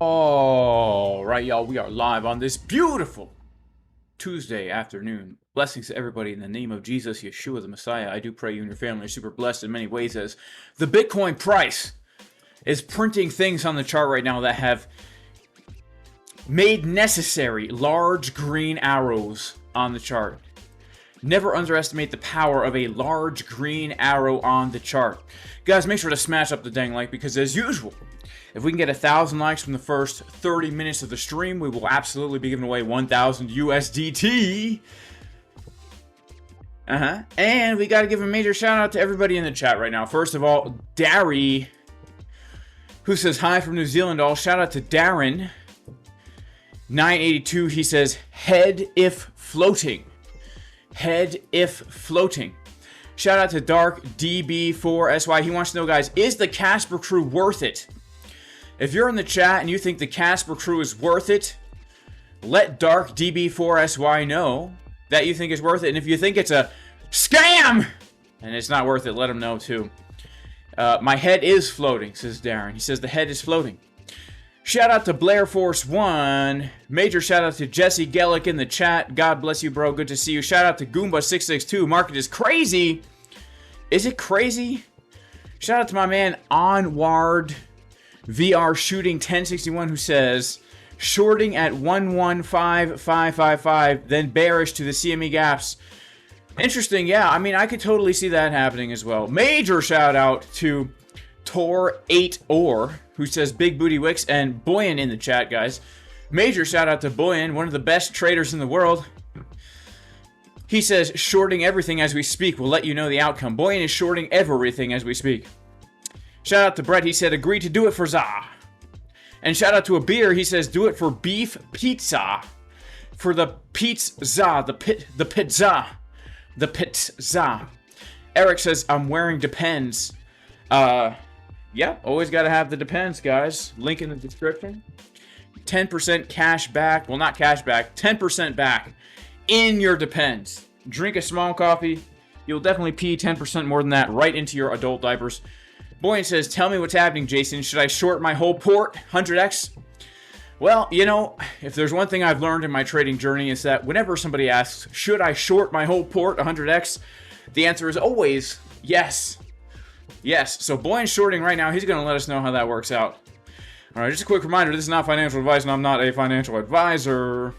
All right, y'all, we are live on this beautiful Tuesday afternoon. Blessings to everybody in the name of Jesus, Yeshua the Messiah. I do pray you and your family are super blessed in many ways, as the Bitcoin price is printing things on the chart right now that have made necessary large green arrows on the chart. Never underestimate the power of a large green arrow on the chart. Guys, make sure to smash up the dang like, because as usual, if we can get 1,000 likes from the first 30 minutes of the stream, we will absolutely be giving away 1,000 USDT. And we got to give a major shout out to everybody in the chat right now. First of all, Darry, who says hi from New Zealand. All shout out to Darren. 982, he says head if floating. Head if floating. Shout out to Dark DB4SY. He wants to know, guys, is the Casper crew worth it? If you're in the chat and you think the Casper crew is worth it, let Dark DB4SY know that you think it's worth it. And if you think it's a scam and it's not worth it, let him know too. My head is floating, says Darren. He says the head is floating. Shout out to Blair Force 1. Major shout out to Jesse Gellick in the chat. God bless you, bro. Good to see you. Shout out to Goomba662. Market is crazy. Is it crazy? Shout out to my man Onward VR Shooting 1061, who says shorting at 115555, then bearish to the CME gaps. Interesting. Yeah, I mean, I could totally see that happening as well. Major shout out to Tor8Or, who says big booty wicks, and Boyan in the chat, guys. Major shout out to Boyan, one of the best traders in the world. He says shorting everything as we speak. We'll let you know the outcome. Boyan is shorting everything as we speak. Shout out to Brett. He said agree to do it for za. And shout out to a beer. He says do it for beef pizza. For the pizza, the pizza. Eric says I'm wearing Depends. Yeah, always got to have the Depends, guys. Link in the description. 10% cash back. Well, not cash back. 10% back in your Depends. Drink a small coffee. You'll definitely pee 10% more than that right into your adult diapers. Boyan says, tell me what's happening, Jason. Should I short my whole port 100x? Well, you know, if there's one thing I've learned in my trading journey, is that whenever somebody asks, should I short my whole port 100x? The answer is always yes. Yes, so Boyan's shorting right now. He's going to let us know how that works out. All right, just a quick reminder, this is not financial advice, and I'm not a financial advisor.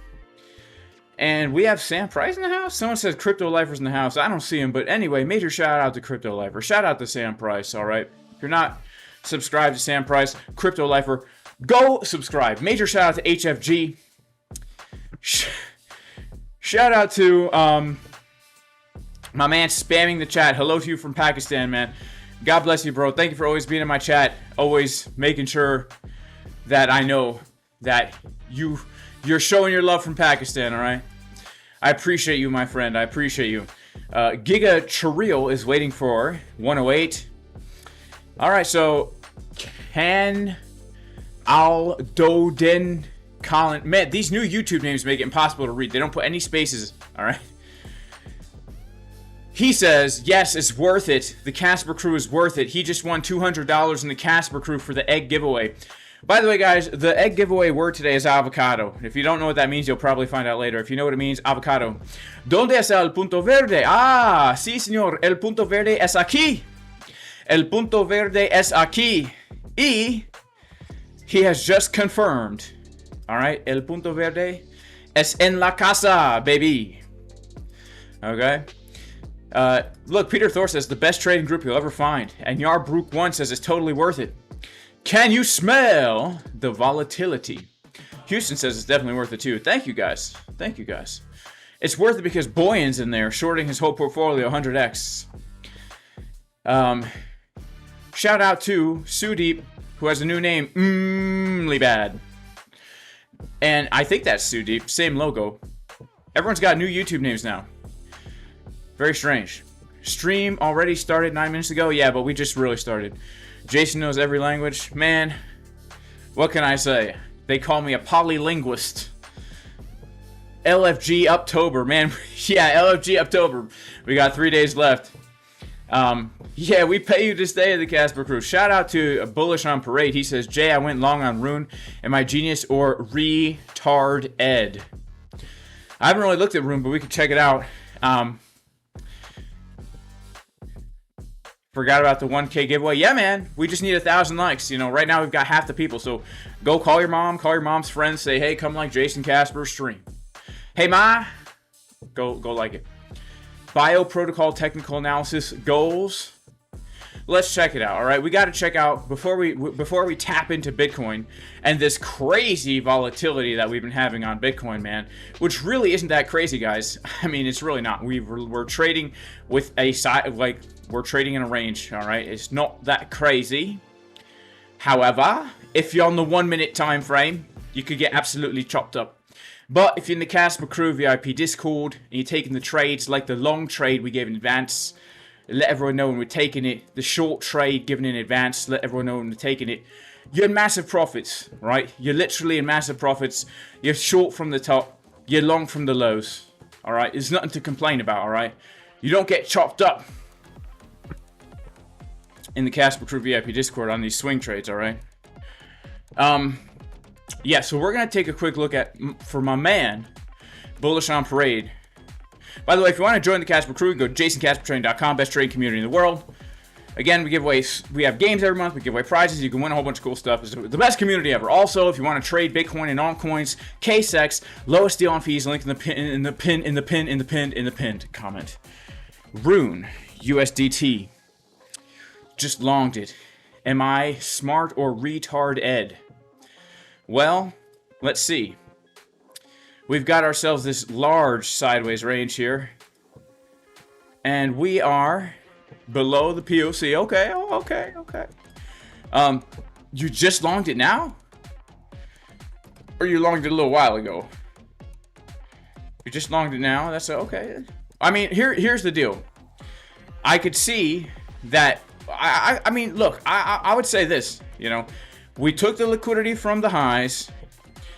And we have Sam Price in the house? Someone says Crypto Lifer's in the house. I don't see him, but anyway, major shout out to Crypto Lifer. Shout out to Sam Price, all right? If you're not subscribed to Sam Price, Crypto Lifer, go subscribe. Major shout out to HFG. Shout out to my man spamming the chat. Hello to you from Pakistan, man. God bless you, bro. Thank you for always being in my chat. Always making sure that I know that you're showing your love from Pakistan, all right? I appreciate you, my friend. I appreciate you. Giga Chiril is waiting for 108. All right, so Can Al-Doden Colin. Man, these new YouTube names make it impossible to read. They don't put any spaces, all right? He says, yes, it's worth it. The Casper crew is worth it. He just won $200 in the Casper crew for the egg giveaway. By the way, guys, the egg giveaway word today is avocado. If you don't know what that means, you'll probably find out later. If you know what it means, avocado. ¿Dónde está el punto verde? Ah, sí, señor. El punto verde es aquí. El punto verde es aquí. Y he has just confirmed. All right, el punto verde es en la casa, baby. Okay. Look, Peter Thor says the best trading group you'll ever find. And Yarbrook 1 says it's totally worth it. Can you smell the volatility? Houston says it's definitely worth it too. Thank you, guys. Thank you, guys. It's worth it because Boyan's in there, shorting his whole portfolio 100x. Shout out to Sudeep, who has a new name, Bad. And I think that's Sudeep, same logo. Everyone's got new YouTube names now. Very strange. Stream already started 9 minutes ago? Yeah, but we just really started. Jason knows every language. Man, what can I say? They call me a polylinguist. LFG Uptober. Man, yeah, LFG Uptober. We got 3 days left. Yeah, we pay you to stay at the Casper Crew. Shout out to Bullish on Parade. He says, Jay, I went long on Rune. Am I genius or retard Ed? I haven't really looked at Rune, but we can check it out. Forgot about the 1K giveaway. Yeah, man. We just need 1,000 likes. You know, right now we've got half the people. So go call your mom, call your mom's friends. Say, hey, come like Jason Casper's stream. Hey, Ma. Go like it. Bioprotocol technical analysis goals. Let's check it out. All right, we got to check out before we tap into Bitcoin and this crazy volatility that we've been having on Bitcoin, man. Which really isn't that crazy, guys. I mean, it's really not. We're trading with a side, like we're trading in a range. All right, it's not that crazy. However, if you're on the 1 minute time frame, you could get absolutely chopped up. But if you're in the Casper Crew VIP Discord and you're taking the trades, like the long trade we gave in advance, let everyone know when we're taking it. The short trade given in advance, let everyone know when we're taking it. You're in massive profits, right? You're literally in massive profits. You're short from the top. You're long from the lows, all right? There's nothing to complain about, all right? You don't get chopped up in the Casper Crew VIP Discord on these swing trades, all right? Yeah, so we're going to take a quick look at, for my man, Bullish on Parade. By the way, if you want to join the Casper Crew, go to jasoncaspertraining.com, best trading community in the world. Again, we have games every month, we give away prizes, you can win a whole bunch of cool stuff. It's the best community ever. Also, if you want to trade Bitcoin and altcoins, KCEX, lowest deal on fees, link in the pinned comment. Rune, USDT, just longed it. Am I smart or retard Ed? Well, let's see. We've got ourselves this large sideways range here. And we are below the POC. Okay. You just longed it now? Or you longed it a little while ago? You just longed it now? That's okay. I mean, here's the deal. I could see that... I mean, look, I would say this, you know. We took the liquidity from the highs.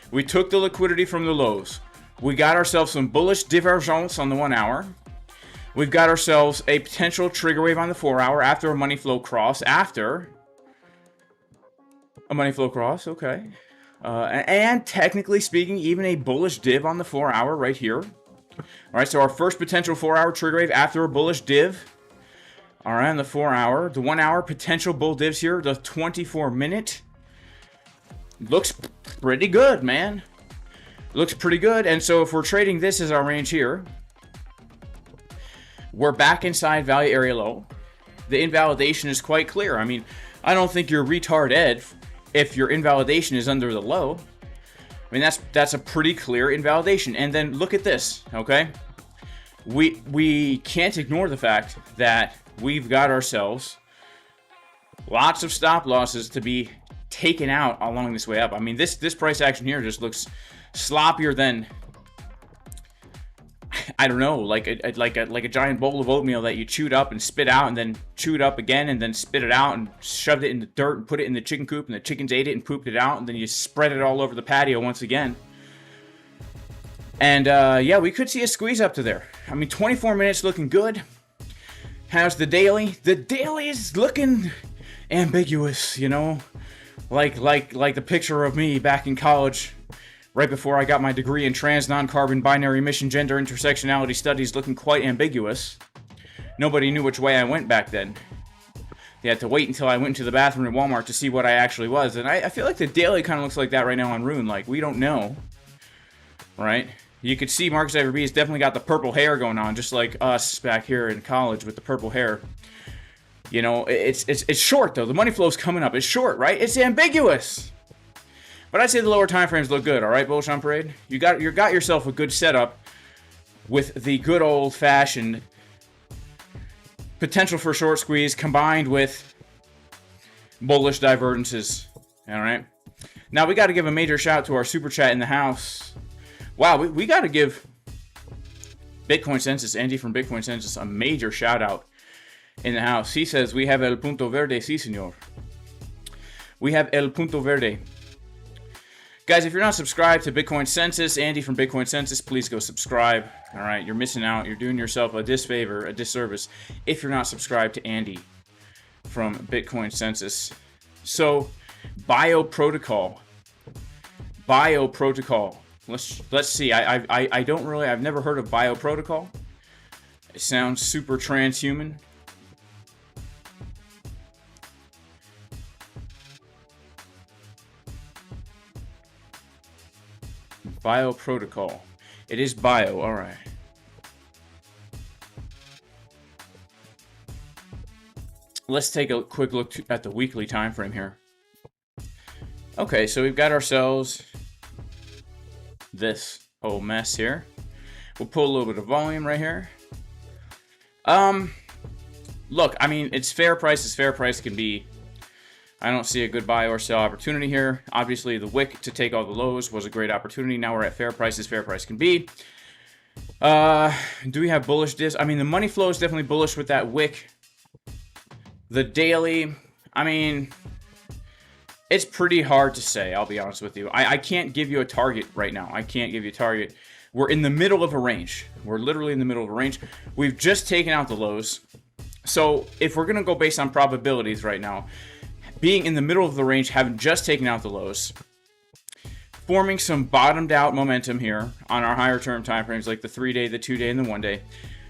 We took the liquidity from the lows. We got ourselves some bullish divergence on the 1 hour. We've got ourselves a potential trigger wave on the 4 hour after a money flow cross. After a money flow cross, okay. And technically speaking, even a bullish div on the 4 hour right here. All right, so our first potential 4 hour trigger wave after a bullish div. All right, on the 4 hour. The 1 hour potential bull divs here. The 24 minute. Looks pretty good, man. Looks pretty good. And so if we're trading this as our range here, we're back inside value area low. The invalidation is quite clear. I mean, I don't think you're retard Ed if your invalidation is under the low. I mean, that's a pretty clear invalidation. And then look at this, okay? We can't ignore the fact that we've got ourselves lots of stop losses to be taken out along this way up. I mean, this price action here just looks sloppier than, I don't know, like a giant bowl of oatmeal that you chewed up and spit out and then chewed up again and then spit it out and shoved it in the dirt and put it in the chicken coop and the chickens ate it and pooped it out and then you spread it all over the patio once again. And yeah, we could see a squeeze up to there. I mean, 24 minutes looking good. How's the daily? The daily is looking ambiguous, you know? Like the picture of me back in college, right before I got my degree in trans, non-carbon, binary emission, gender intersectionality studies, looking quite ambiguous. Nobody knew which way I went back then. They had to wait until I went into the bathroom at Walmart to see what I actually was. And I feel like the daily kind of looks like that right now on Rune. Like, we don't know. Right? You could see Marcus Ivor B has definitely got the purple hair going on, just like us back here in college with the purple hair. You know, it's short, though. The money flow's coming up. It's short, right? It's ambiguous. But I'd say the lower time frames look good, all right, Bullish on Parade? You got yourself a good setup with the good old-fashioned potential for short squeeze combined with bullish divergences, all right? Now, we got to give a major shout to our super chat in the house. Wow, we got to give Bitcoin Census, Andy from Bitcoin Census, a major shout-out in the house. He says, we have el punto verde, sí, señor. We have el punto verde. Guys, if you're not subscribed to Bitcoin Census, Andy from Bitcoin Census, please go subscribe. All right, you're missing out. You're doing yourself a disfavor, a disservice, if you're not subscribed to Andy from Bitcoin Census. So, Bio Protocol. Let's see. I don't really. I've never heard of Bio Protocol. It sounds super transhuman. Bio Protocol. It is bio. All right. Let's take a quick look at the weekly time frame here. Okay, so we've got ourselves this whole mess here. We'll pull a little bit of volume right here. Look, I mean, it's fair price as fair price can be. I don't see a good buy or sell opportunity here. Obviously, the wick to take all the lows was a great opportunity. Now we're at fair price as fair price can be. Do we have bullish dis? I mean, the money flow is definitely bullish with that wick. The daily, I mean, it's pretty hard to say, I'll be honest with you. I can't give you a target right now. I can't give you a target. We're in the middle of a range. We're literally in the middle of a range. We've just taken out the lows. So if we're going to go based on probabilities right now, being in the middle of the range, having just taken out the lows, forming some bottomed out momentum here on our higher term time frames like the 3-day, the 2-day, and the 1-day,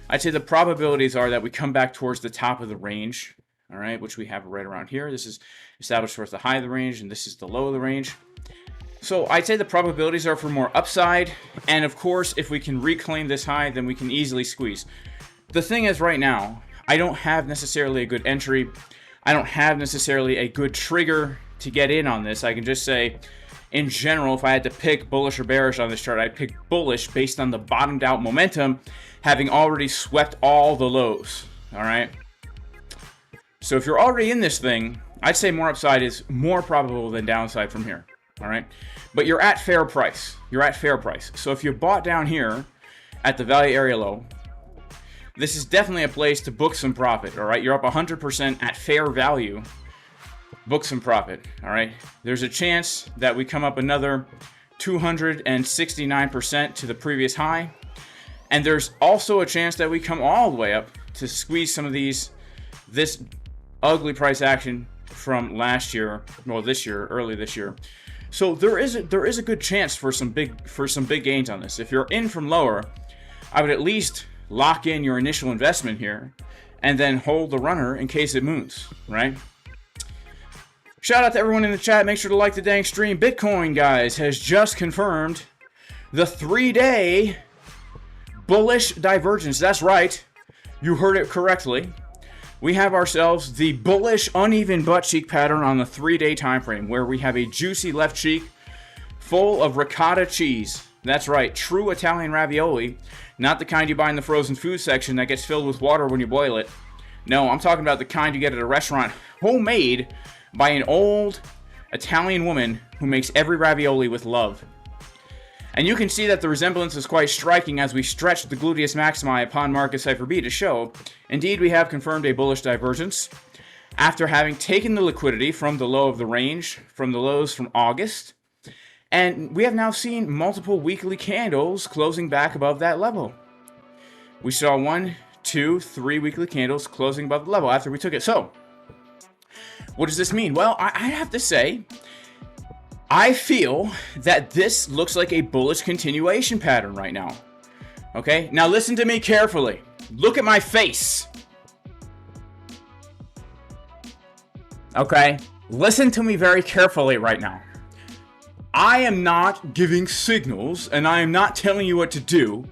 I'd say the probabilities are that we come back towards the top of the range, all right, which we have right around here. This is established towards the high of the range, and this is the low of the range. So I'd say the probabilities are for more upside, and of course, if we can reclaim this high, then we can easily squeeze. The thing is, right now, I don't have necessarily a good entry. I don't have necessarily a good trigger to get in on this. I can just say, in general, if I had to pick bullish or bearish on this chart, I'd pick bullish based on the bottomed out momentum, having already swept all the lows, all right? So if you're already in this thing, I'd say more upside is more probable than downside from here, all right? But you're at fair price. You're at fair price. So if you bought down here at the value area low, this is definitely a place to book some profit, all right? You're up 100% at fair value. Book some profit, all right? There's a chance that we come up another 269% to the previous high. And there's also a chance that we come all the way up to squeeze some of this ugly price action from last year, well, this year, early this year. So there is a good chance for some big gains on this. If you're in from lower, I would at least lock in your initial investment here and then hold the runner in case it moves, right? Shout out to everyone in the chat. Make sure to like the dang stream. Bitcoin, guys, has just confirmed the 3-day bullish divergence. That's right. You heard it correctly. We have ourselves the bullish uneven butt cheek pattern on the 3-day time frame, where we have a juicy left cheek full of ricotta cheese. That's right, true Italian ravioli, not the kind you buy in the frozen food section that gets filled with water when you boil it. No, I'm talking about the kind you get at a restaurant, homemade by an old Italian woman who makes every ravioli with love. And you can see that the resemblance is quite striking as we stretch the gluteus maximi upon market cipher B to show, indeed, we have confirmed a bullish divergence after having taken the liquidity from the low of the range, from the lows from August. And we have now seen multiple weekly candles closing back above that level. We saw 1, 2, 3 weekly candles closing above the level after we took it. So, what does this mean? Well, I have to say, I feel that this looks like a bullish continuation pattern right now. Okay? Now listen to me carefully. Look at my face. Okay? Listen to me very carefully right now. I am not giving signals, and I am not telling you what to do,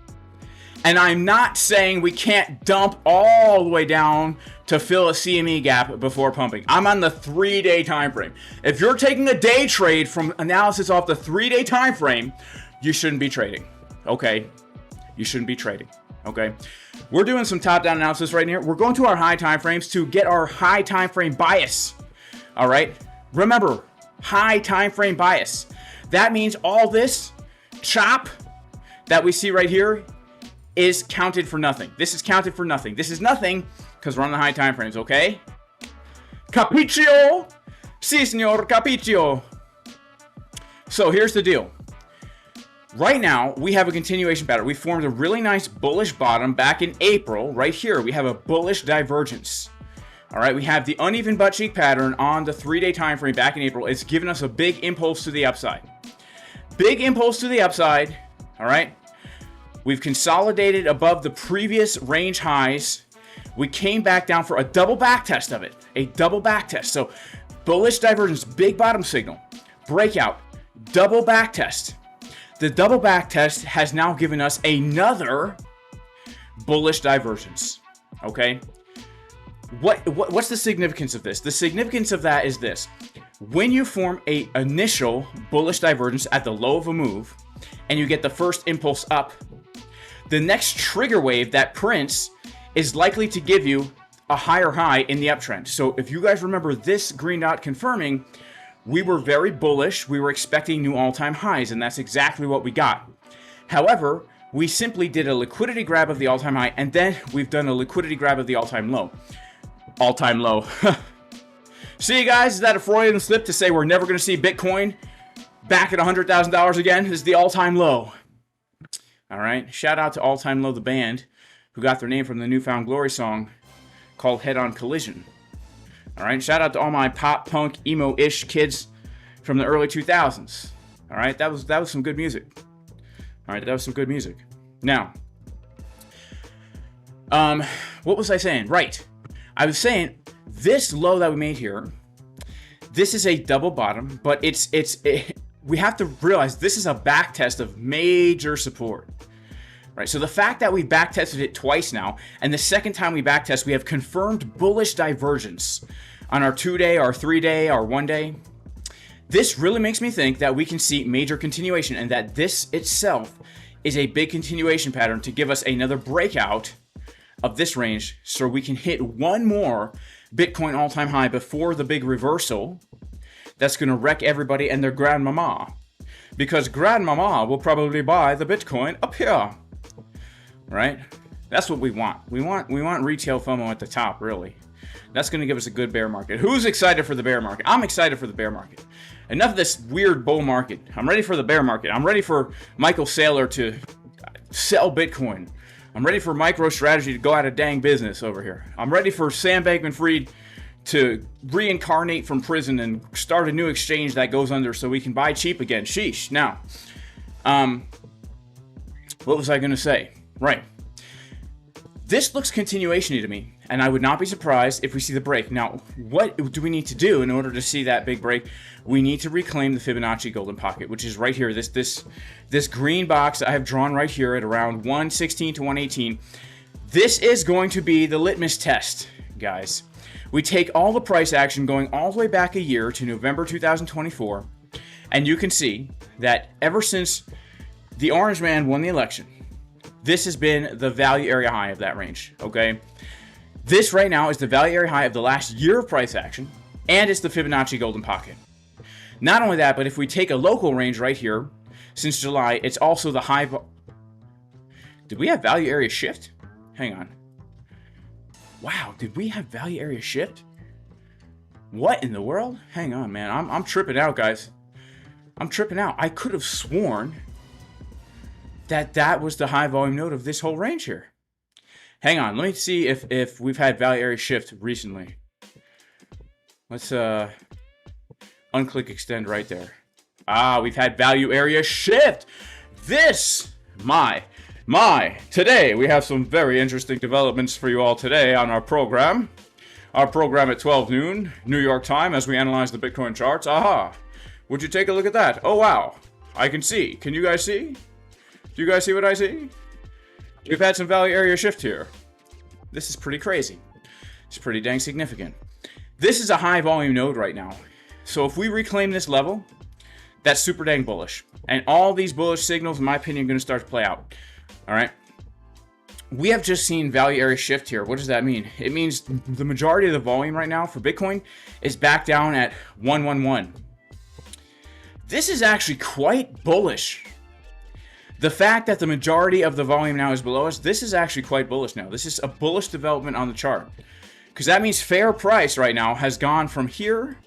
and I'm not saying we can't dump all the way down to fill a CME gap before pumping. I'm on the 3-day time frame. If you're taking a day trade from analysis off the 3-day time frame, you shouldn't be trading, okay? You shouldn't be trading, okay? We're doing some top-down analysis right here. We're going to our high time frames to get our high time frame bias, all right? Remember, high time frame bias. That means all this chop that we see right here is counted for nothing. This is counted for nothing. This is nothing because we're on the high time frames, okay? Capriccio? Si, signor, capriccio. So here's the deal. Right now, we have a continuation pattern. We formed a really nice bullish bottom back in April. Right here, we have a bullish divergence. All right, we have the uneven butt cheek pattern on the 3-day time frame back in April. It's given us a big impulse to the upside. Big impulse to the upside. All right. We've consolidated above the previous range highs. We came back down for a double back test of it. A double back test. So bullish divergence, big bottom signal, breakout, double back test. The double back test has now given us another bullish divergence. Okay? What's the significance of this? The significance of that is this. When you form an initial bullish divergence at the low of a move, and you get the first impulse up, the next trigger wave that prints is likely to give you a higher high in the uptrend. So if you guys remember this green dot confirming, we were very bullish. We were expecting new all-time highs, and that's exactly what we got. However, we simply did a liquidity grab of the all-time high, and then we've done a liquidity grab of the all-time low. All-time low. See, guys, is that a Freudian slip to say we're never going to see Bitcoin back at $100,000 again? This is the all-time low. All right. Shout out to All Time Low, the band, who got their name from the Newfound Glory song called Head On Collision. All right. Shout out to all my pop, punk, emo-ish kids from the early 2000s. All right. That was some good music. All right. That was some good music. Now, what was I saying? Right. I was saying this low that we made here, this is a double bottom, but we have to realize this is a back test of major support. Right, so the fact that we back tested it twice now, and the second time we back test, we have confirmed bullish divergence on our 2-day, our 3-day, our 1-day. This really makes me think that we can see major continuation, and that this itself is a big continuation pattern to give us another breakout of this range, so we can hit one more Bitcoin all-time high before the big reversal that's going to wreck everybody and their grandmama. Because grandmama will probably buy the Bitcoin up here. Right? That's what we want. We want retail FOMO at the top, really. That's going to give us a good bear market. Who's excited for the bear market? I'm excited for the bear market. Enough of this weird bull market. I'm ready for the bear market. I'm ready for Michael Saylor to sell Bitcoin. I'm ready for MicroStrategy to go out of dang business over here. I'm ready for Sam Bankman-Fried to reincarnate from prison and start a new exchange that goes under so we can buy cheap again. Sheesh. Now, what was I going to say? Right. This looks continuation-y to me, and I would not be surprised if we see the break. Now, what do we need to do in order to see that big break? We need to reclaim the Fibonacci golden pocket, which is right here. This green box I have drawn right here at around 116 to 118. This is going to be the litmus test, guys. We take all the price action going all the way back a year to November 2024, and you can see that ever since the orange man won the election, this has been the value area high of that range, okay? This right now is the value area high of the last year of price action, and it's the Fibonacci golden pocket. Not only that, but if we take a local range right here, since July, it's also the high... Did we have value area shift? Hang on. Wow, did we have value area shift? What in the world? Hang on, man. I'm tripping out, guys. I'm tripping out. I could have sworn that was the high volume node of this whole range here. Hang on, let me see if we've had value area shift recently. Let's unclick extend right there. Ah, we've had value area shift. Today we have some very interesting developments for you all today on our program. Our program at 12 noon, New York time, as we analyze the Bitcoin charts. Aha, would you take a look at that? Oh wow, I can see. Can you guys see? Do you guys see what I see? We've had some value area shift here. This is pretty crazy. It's pretty dang significant. This is a high volume node right now. So if we reclaim this level, that's super dang bullish. And all these bullish signals, in my opinion, are going to start to play out. All right. We have just seen value area shift here. What does that mean? It means the majority of the volume right now for Bitcoin is back down at 111. This is actually quite bullish. The fact that the majority of the volume now is below us, this is actually quite bullish now. This is a bullish development on the chart. Because that means fair price right now has gone from here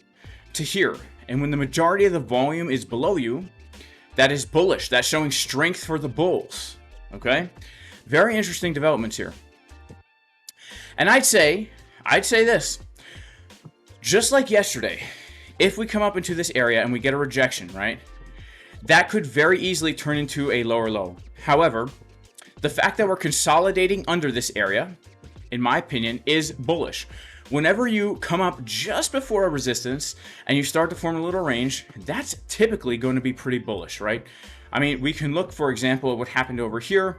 to here. And when the majority of the volume is below you, that is bullish. That's showing strength for the bulls. Okay? Very interesting developments here. And I'd say this. Just like yesterday, if we come up into this area and we get a rejection, right? That could very easily turn into a lower low. However, the fact that we're consolidating under this area, in my opinion, is bullish. Whenever you come up just before a resistance and you start to form a little range, that's typically going to be pretty bullish, right? I mean, we can look, for example, at what happened over here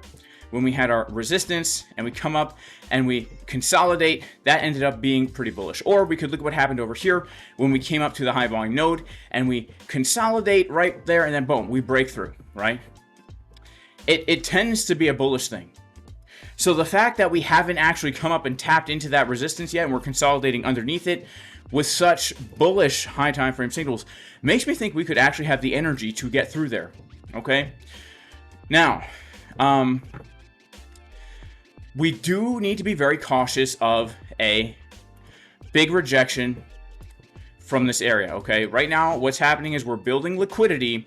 when we had our resistance and we come up and we consolidate. That ended up being pretty bullish. Or we could look at what happened over here when we came up to the high volume node and we consolidate right there and then boom, we break through, right? It tends to be a bullish thing. So the fact that we haven't actually come up and tapped into that resistance yet and we're consolidating underneath it with such bullish high time frame signals makes me think we could actually have the energy to get through there. Okay? Now, we do need to be very cautious of a big rejection from this area, okay? Right now, what's happening is we're building liquidity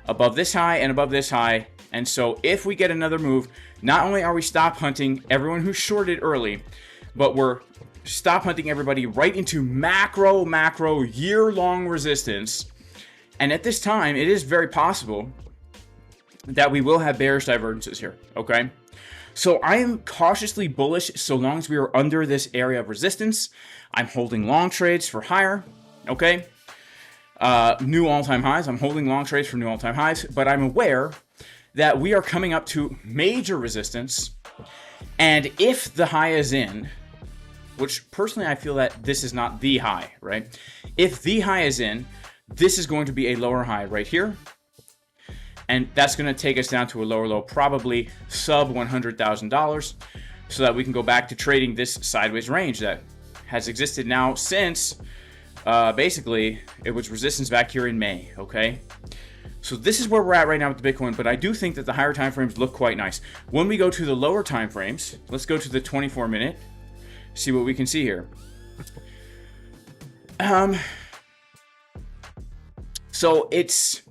above this high and above this high. And so if we get another move, not only are we stop hunting everyone who shorted early, but we're stop hunting everybody right into macro year-long resistance. And at this time, it is very possible that we will have bearish divergences here, okay? So I am cautiously bullish so long as we are under this area of resistance. I'm holding long trades for higher, okay? New all-time highs. I'm holding long trades for new all-time highs, but I'm aware that we are coming up to major resistance. And if the high is in, which personally I feel that this is not the high, right? If the high is in, this is going to be a lower high right here. And that's going to take us down to a lower low, probably sub $100,000, so that we can go back to trading this sideways range that has existed now since basically it was resistance back here in May, okay? So this is where we're at right now with the Bitcoin, but I do think that the higher time frames look quite nice. When we go to the lower time frames, let's go to the 24-minute, see what we can see here. So it's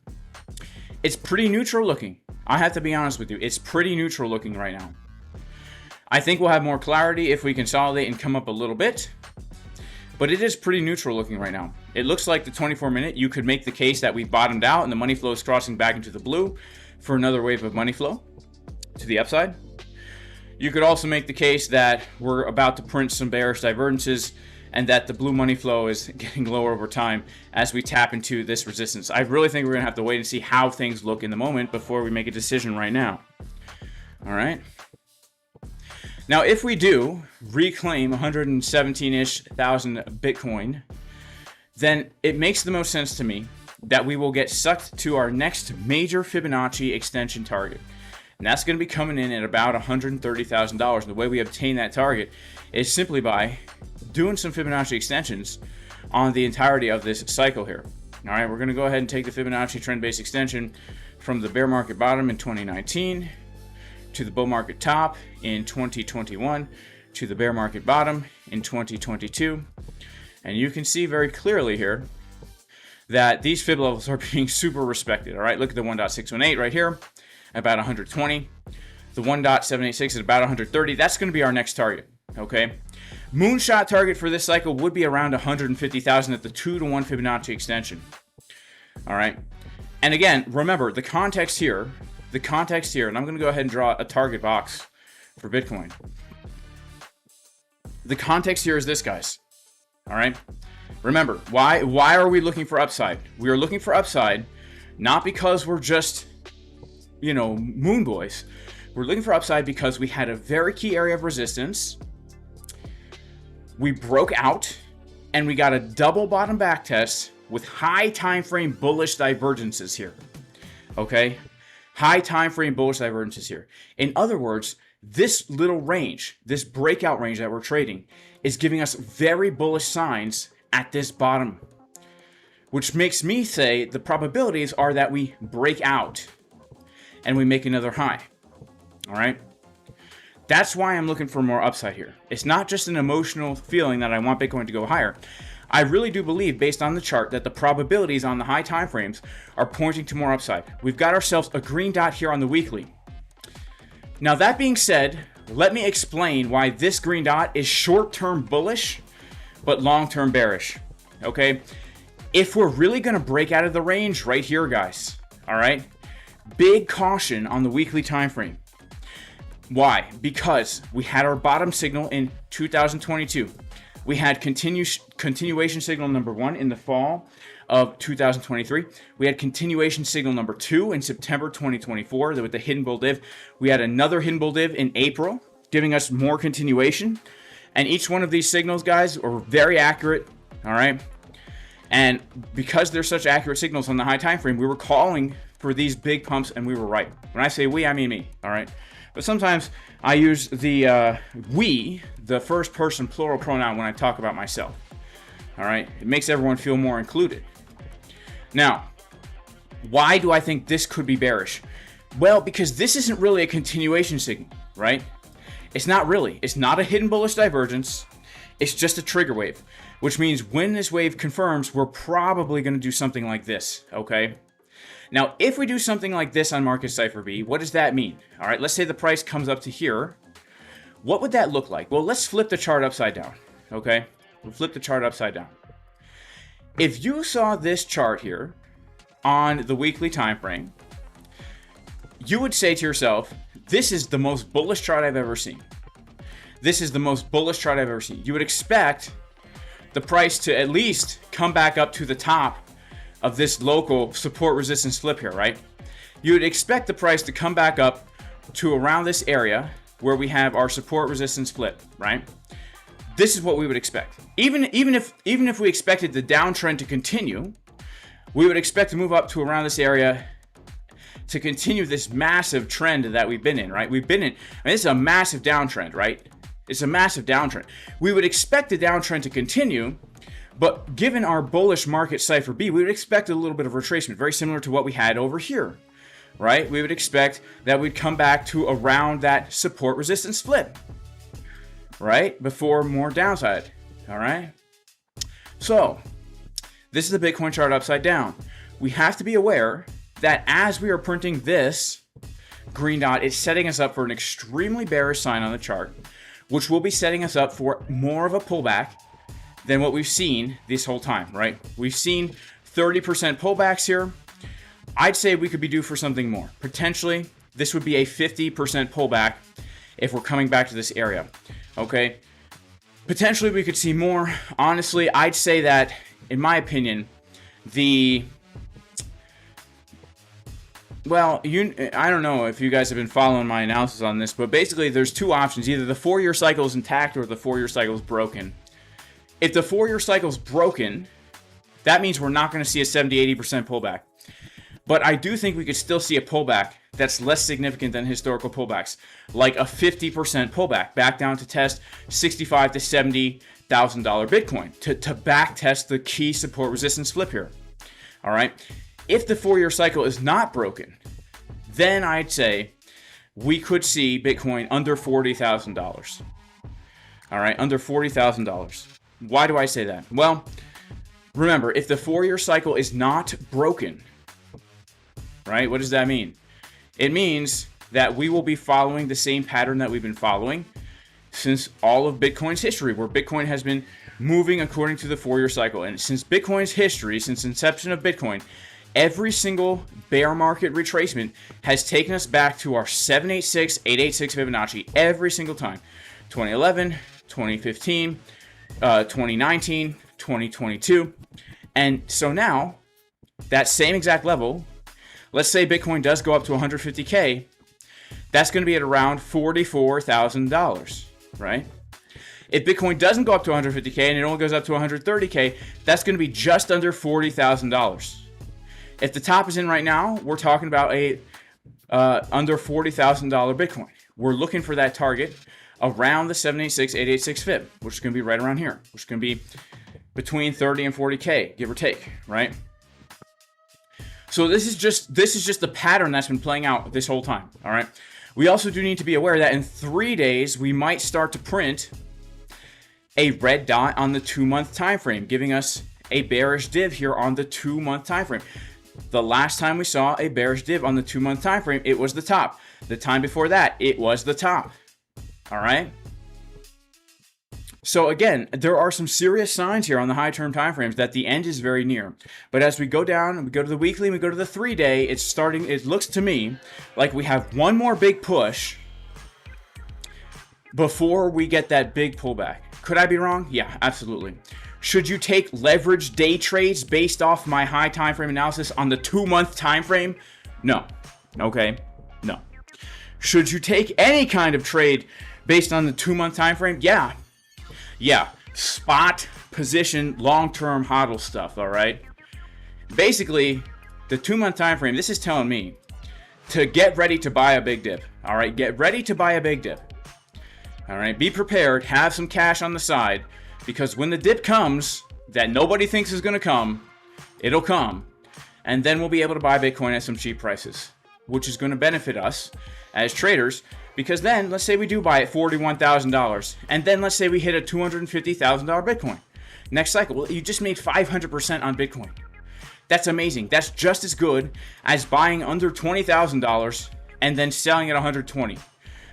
pretty neutral looking. I have to be honest with you. It's pretty neutral looking right now. I think we'll have more clarity if we consolidate and come up a little bit. But it is pretty neutral looking right now. It looks like the 24-minute, you could make the case that we bottomed out and the money flow is crossing back into the blue for another wave of money flow to the upside. You could also make the case that we're about to print some bearish divergences and that the blue money flow is getting lower over time as we tap into this resistance. I really think we're going to have to wait and see how things look in the moment before we make a decision right now. All right. Now, if we do reclaim 117-ish thousand Bitcoin, then it makes the most sense to me that we will get sucked to our next major Fibonacci extension target. And that's going to be coming in at about $130,000. And the way we obtain that target is simply by doing some Fibonacci extensions on the entirety of this cycle here. All right, we're going to go ahead and take the Fibonacci trend-based extension from the bear market bottom in 2019 to the bull market top in 2021 to the bear market bottom in 2022. And you can see very clearly here that these fib levels are being super respected. All right, look at the 1.618 right here, about 120. The 1.786 is about 130. That's going to be our next target, okay? Moonshot target for this cycle would be around 150,000 at the 2-to-1 Fibonacci extension. All right. And again, remember the context here, and I'm going to go ahead and draw a target box for Bitcoin. The context here is this, guys. All right. Remember, why are we looking for upside? We are looking for upside not because we're just, moon boys. We're looking for upside because we had a very key area of resistance. We broke out and we got a double bottom back test with high time frame bullish divergences here. Okay? High time frame bullish divergences here. In other words, this little range, this breakout range that we're trading is giving us very bullish signs at this bottom, which makes me say the probabilities are that we break out and we make another high. All right? That's why I'm looking for more upside here. It's not just an emotional feeling that I want Bitcoin to go higher. I really do believe, based on the chart, that the probabilities on the high time frames are pointing to more upside. We've got ourselves a green dot here on the weekly. Now, that being said, let me explain why this green dot is short-term bullish, but long-term bearish, okay? If we're really going to break out of the range right here, guys, all right? Big caution on the weekly time frame. Why? Because we had our bottom signal in 2022. We had continuation signal number 1 in the fall of 2023. We had continuation signal number 2 in September 2024 with the hidden bull div. We had another hidden bull div in April, giving us more continuation. And each one of these signals, guys, are very accurate, all right? And because they're such accurate signals on the high time frame, we were calling for these big pumps, and we were right. When I say we, I mean me, all right? But sometimes I use the we, the first person plural pronoun, when I talk about myself. All right? It makes everyone feel more included. Now, why do I think this could be bearish? Well, because this isn't really a continuation signal, right? It's not really. It's not a hidden bullish divergence. It's just a trigger wave, which means when this wave confirms, we're probably going to do something like this, okay? Now, if we do something like this on Market Cipher B, what does that mean? All right, let's say the price comes up to here. What would that look like? Well, let's flip the chart upside down, okay? We'll flip the chart upside down. If you saw this chart here on the weekly time frame, you would say to yourself, this is the most bullish chart I've ever seen. This is the most bullish chart I've ever seen. You would expect the price to at least come back up to the top of this local support resistance flip here, right? You would expect the price to come back up to around this area where we have our support resistance flip, right? This is what we would expect. Even if we expected the downtrend to continue, we would expect to move up to around this area to continue this massive trend that we've been in, right? We've been in, this is a massive downtrend, right? It's a massive downtrend. We would expect the downtrend to continue, but given our bullish market cipher B, we would expect a little bit of retracement, very similar to what we had over here, right? We would expect that we'd come back to around that support resistance flip, right? Before more downside, all right? So, this is the Bitcoin chart upside down. We have to be aware that as we are printing this green dot, it's setting us up for an extremely bearish sign on the chart, which will be setting us up for more of a pullback than what we've seen this whole time, right? We've seen 30% pullbacks here. I'd say we could be due for something more. Potentially, this would be a 50% pullback if we're coming back to this area, okay? Potentially, we could see more. Honestly, I'd say that, in my opinion, well, I don't know if you guys have been following my analysis on this, but basically there's two options. Either the 4-year cycle is intact or the 4-year cycle is broken. If the 4-year cycle is broken, that means we're not going to see a 70-80% pullback. But I do think we could still see a pullback that's less significant than historical pullbacks, like a 50% pullback back down to test $65,000 to $70,000 Bitcoin to back test the key support resistance flip here. All right. If the 4-year cycle is not broken, then I'd say we could see Bitcoin under $40,000. All right, under $40,000. Why do I say that? Well, remember, if the 4-year cycle is not broken, right, what does that mean? It means that we will be following the same pattern that we've been following since all of Bitcoin's history, where Bitcoin has been moving according to the 4-year cycle. And since Bitcoin's history, since inception of Bitcoin, every single bear market retracement has taken us back to our 786, 886 Fibonacci every single time. 2011, 2015, 2019, 2022. And so now, that same exact level, let's say Bitcoin does go up to 150K, that's going to be at around $44,000, right? If Bitcoin doesn't go up to 150K and it only goes up to 130K, that's going to be just under $40,000. If the top is in right now, we're talking about a under $40,000 Bitcoin. We're looking for that target around the 786, 886 fib, which is going to be right around here, which is going to be between 30 and 40K, give or take, right? So this is just the pattern that's been playing out this whole time, all right? We also do need to be aware that in 3 days, we might start to print a red dot on the 2-month time frame, giving us a bearish div here on the 2-month time frame. The last time we saw a bearish div on the 2-month time frame, it was the top. The time before that, it was the top. All right. So again, there are some serious signs here on the high-term time frames that the end is very near. But as we go down and we go to the weekly and we go to the 3-day, it looks to me like we have one more big push before we get that big pullback. Could I be wrong? Yeah, absolutely. Should you take leverage day trades based off my high time frame analysis on the 2-month time frame? No. Okay? No. Should you take any kind of trade based on the 2-month time frame? Yeah. Yeah, spot, position, long-term hodl stuff, all right? Basically, the 2-month time frame, this is telling me to get ready to buy a big dip, all right? Get ready to buy a big dip, all right? Be prepared, have some cash on the side, because when the dip comes that nobody thinks is going to come, it'll come, and then we'll be able to buy Bitcoin at some cheap prices, which is going to benefit us as traders. Because then, let's say we do buy at $41,000, and then let's say we hit a $250,000 Bitcoin. Next cycle, well, you just made 500% on Bitcoin. That's amazing. That's just as good as buying under $20,000 and then selling at $120,000.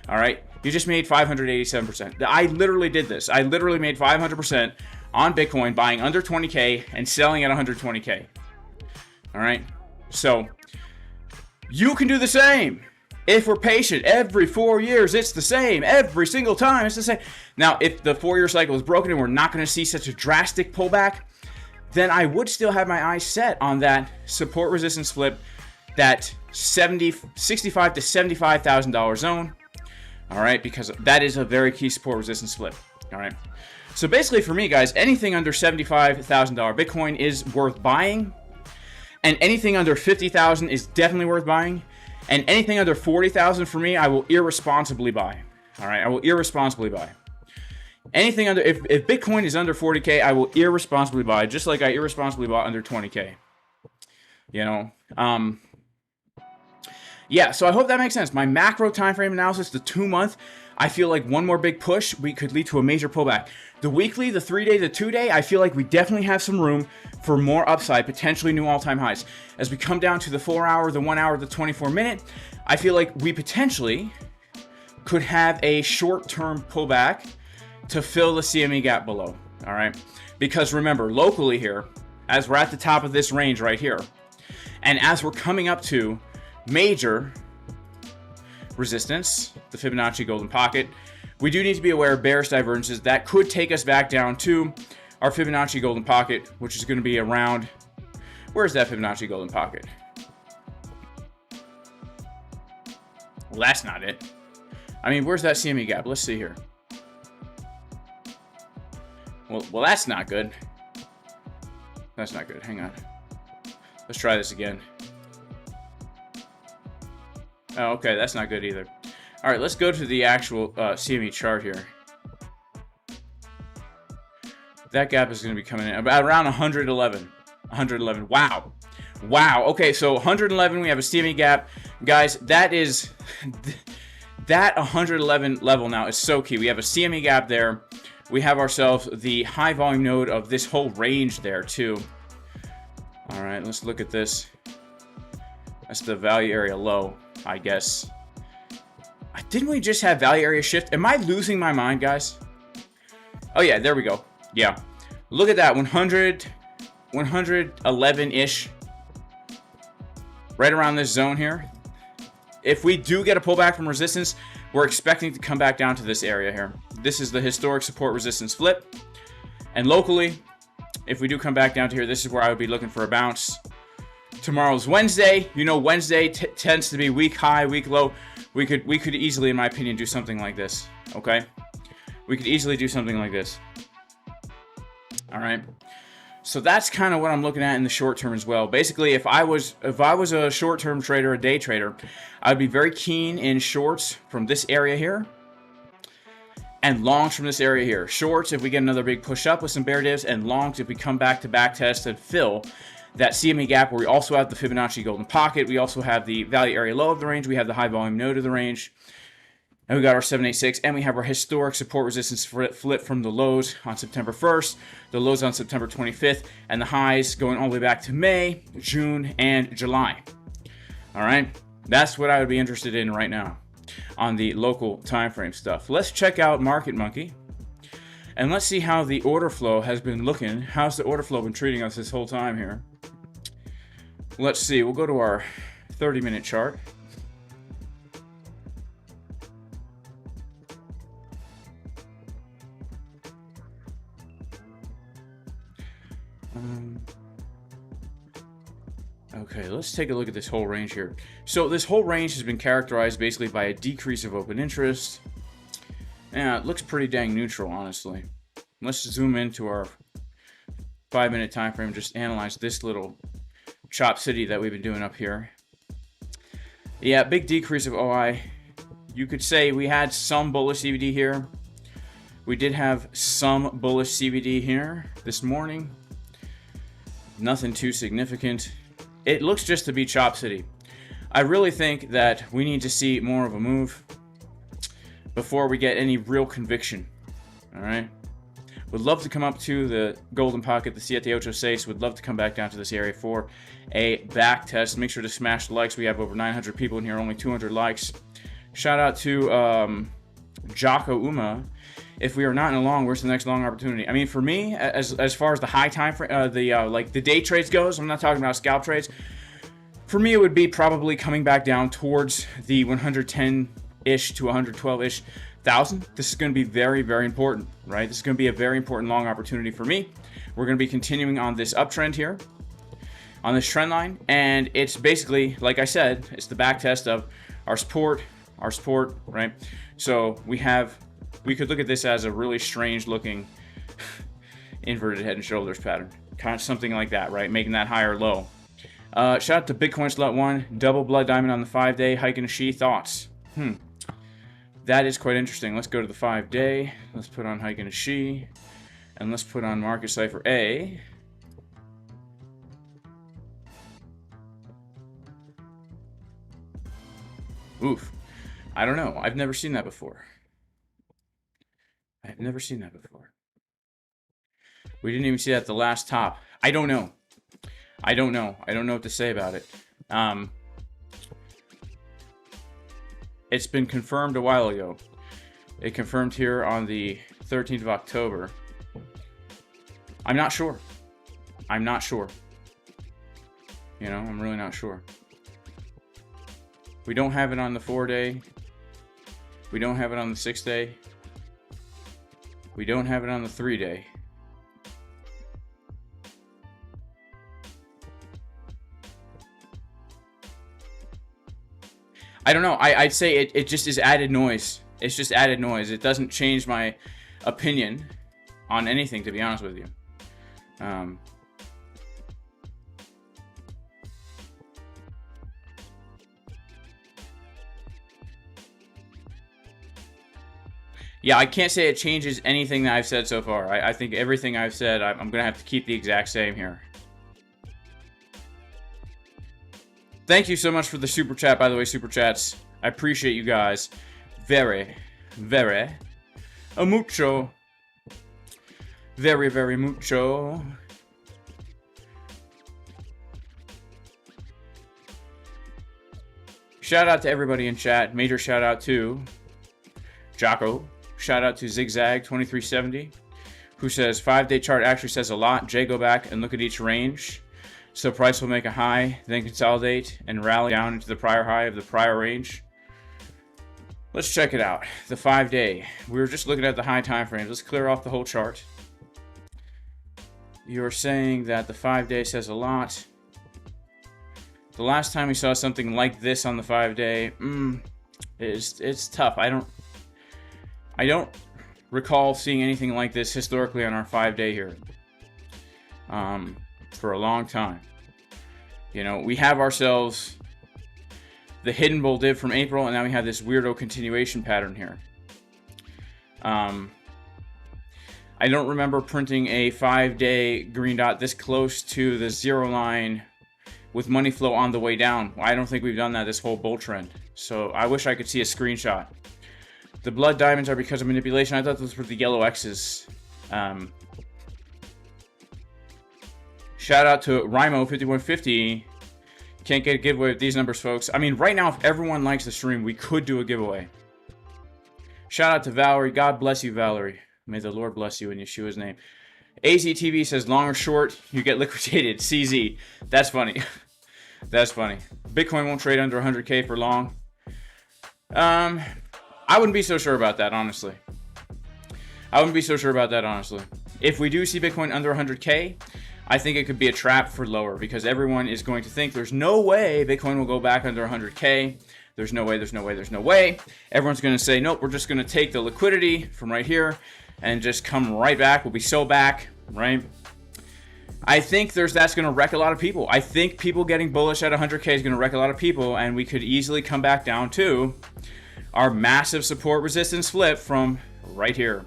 All right? You just made 587%. I literally did this. I literally made 500% on Bitcoin, buying under $20K and selling at $120K. All right? So, you can do the same. If we're patient, every 4 years, it's the same. Every single time, it's the same. Now, if the 4-year cycle is broken and we're not going to see such a drastic pullback, then I would still have my eyes set on that support resistance flip, that $65,000 to $75,000 zone. All right, because that is a very key support resistance flip. All right. So basically, for me, guys, anything under $75,000 Bitcoin is worth buying, and anything under $50,000 is definitely worth buying. And anything under $40,000 for me, I will irresponsibly buy. All right, I will irresponsibly buy. Anything under, if Bitcoin is under 40K, I will irresponsibly buy, just like I irresponsibly bought under 20K. You know, yeah. So I hope that makes sense. My macro time frame analysis, the 2-month, I feel like one more big push, we could lead to a major pullback. The weekly, the 3-day, the 2-day, I feel like we definitely have some room for more upside, potentially new all-time highs. As we come down to the 4-hour, the 1-hour, the 24-minute, I feel like we potentially could have a short-term pullback to fill the CME gap below, all right? Because remember, locally here, as we're at the top of this range right here, and as we're coming up to major resistance, the Fibonacci golden pocket, we do need to be aware of bearish divergences that could take us back down to our Fibonacci golden pocket, which is going to be around, where's that Fibonacci golden pocket? Well, that's not it. I mean, where's that CME gap? Let's see here. Well, that's not good. That's not good. Hang on. Let's try this again. Oh, okay, that's not good either. All right, let's go to the actual CME chart here. That gap is going to be coming in about around 111. 111. Wow. Wow. Okay, so 111, we have a CME gap. Guys, that is... that 111 level now is so key. We have a CME gap there. We have ourselves the high volume node of this whole range there, too. All right, let's look at this. That's the value area low, I guess. Didn't we just have value area shift? Am I losing my mind, guys? Oh, yeah, there we go. Yeah. Look at that, 111-ish. Right around this zone here. If we do get a pullback from resistance, we're expecting to come back down to this area here. This is the historic support resistance flip. And locally, if we do come back down to here, this is where I would be looking for a bounce. Tomorrow's Wednesday. You know, Wednesday tends to be week high, week low. We could easily, in my opinion, do something like this. Okay? We could easily do something like this. All right? So that's kind of what I'm looking at in the short term as well. Basically, if I was a short-term trader, a day trader, I'd be very keen in shorts from this area here and longs from this area here. Shorts if we get another big push up with some bear divs, and longs if we come back to back test and fill that CME gap where we also have the Fibonacci golden pocket. We also have the value area low of the range. We have the high volume node of the range. And we got our 786, and we have our historic support resistance flip from the lows on September 1st, the lows on September 25th, and the highs going all the way back to May, June, and July. All right, that's what I would be interested in right now on the local time frame stuff. Let's check out Market Monkey, and let's see how the order flow has been looking. How's the order flow been treating us this whole time here? Let's see. We'll go to our 30-minute chart. Okay, let's take a look at this whole range here. So this whole range has been characterized basically by a decrease of open interest. Yeah, it looks pretty dang neutral, honestly. Let's zoom into our 5-minute time frame, just analyze this little chop city that we've been doing up here. Yeah, big decrease of OI. You could say we had some bullish CVD here. We did have some bullish CVD here this morning. Nothing too significant. It looks just to be chop city. I really think that we need to see more of a move before we get any real conviction. All right. Would love to come up to the golden pocket, the 786. Would love to come back down to this area for a back test. Make sure to smash the likes. We have over 900 people in here, only 200 likes. Shout out to Jocko Uma. If we are not in a long, where's the next long opportunity? I mean, for me, as far as the high time frame, like the day trades goes, I'm not talking about scalp trades. For me, it would be probably coming back down towards the 110-ish to 112-ish thousand. This is going to be very, very important, right? This is going to be a very important long opportunity for me. We're going to be continuing on this uptrend here, on this trend line, and it's basically, like I said, it's the back test of our support, right? So we could look at this as a really strange looking inverted head and shoulders pattern. Kind of something like that, right? Making that higher low. Shout out to Bitcoin Slut 1. Double blood diamond on the 5-day. Hike and she thoughts. That is quite interesting. Let's go to the 5-day. Let's put on Hike and she. And let's put on Market Cipher A. Oof. I don't know. I've never seen that before. I've never seen that before. We didn't even see that at the last top. I don't know. I don't know what to say about it. It's been confirmed a while ago. It confirmed here on the 13th of October. I'm not sure. I'm not sure. You know, I'm really not sure. We don't have it on the 4-day. We don't have it on the 6-day. We don't have it on the 3-day. I don't know. I'd say it just is added noise. It's just added noise. It doesn't change my opinion on anything, to be honest with you. Yeah, I can't say it changes anything that I've said so far. I think everything I've said, I'm going to have to keep the exact same here. Thank you so much for the super chat, by the way, super chats. I appreciate you guys very, very mucho. Very, very mucho. Shout out to everybody in chat. Major shout out to Jocko. Shout out to Zigzag 2370, who says 5-day chart actually says a lot. Jay, go back and look at each range. So price will make a high, then consolidate and rally down into the prior high of the prior range. Let's check it out. The 5-day. We were just looking at the high time frames. Let's clear off the whole chart. You're saying that the 5-day says a lot. The last time we saw something like this on the 5-day, it's tough. I don't recall seeing anything like this historically on our 5-day here for a long time. You know, we have ourselves the hidden bull dip from April, and now we have this weirdo continuation pattern here. I don't remember printing a 5-day green dot this close to the 0 line with money flow on the way down. I don't think we've done that this whole bull trend. So I wish I could see a screenshot The blood diamonds are because of manipulation. I thought those were the yellow X's. Shout out to Rimo5150. Can't get a giveaway with these numbers, folks. I mean, right now, if everyone likes the stream, we could do a giveaway. Shout out to Valerie. God bless you, Valerie. May the Lord bless you in Yeshua's name. AZTV says long or short, you get liquidated. CZ. That's funny. That's funny. Bitcoin won't trade under 100K for long. I wouldn't be so sure about that, honestly. I wouldn't be so sure about that, honestly. If we do see Bitcoin under 100K, I think it could be a trap for lower because everyone is going to think there's no way Bitcoin will go back under 100K. There's no way, there's no way, there's no way. Everyone's going to say, nope, we're just going to take the liquidity from right here and just come right back. We'll be so back, right? I think that's going to wreck a lot of people. I think people getting bullish at 100K is going to wreck a lot of people, and we could easily come back down to our massive support resistance flip from right here,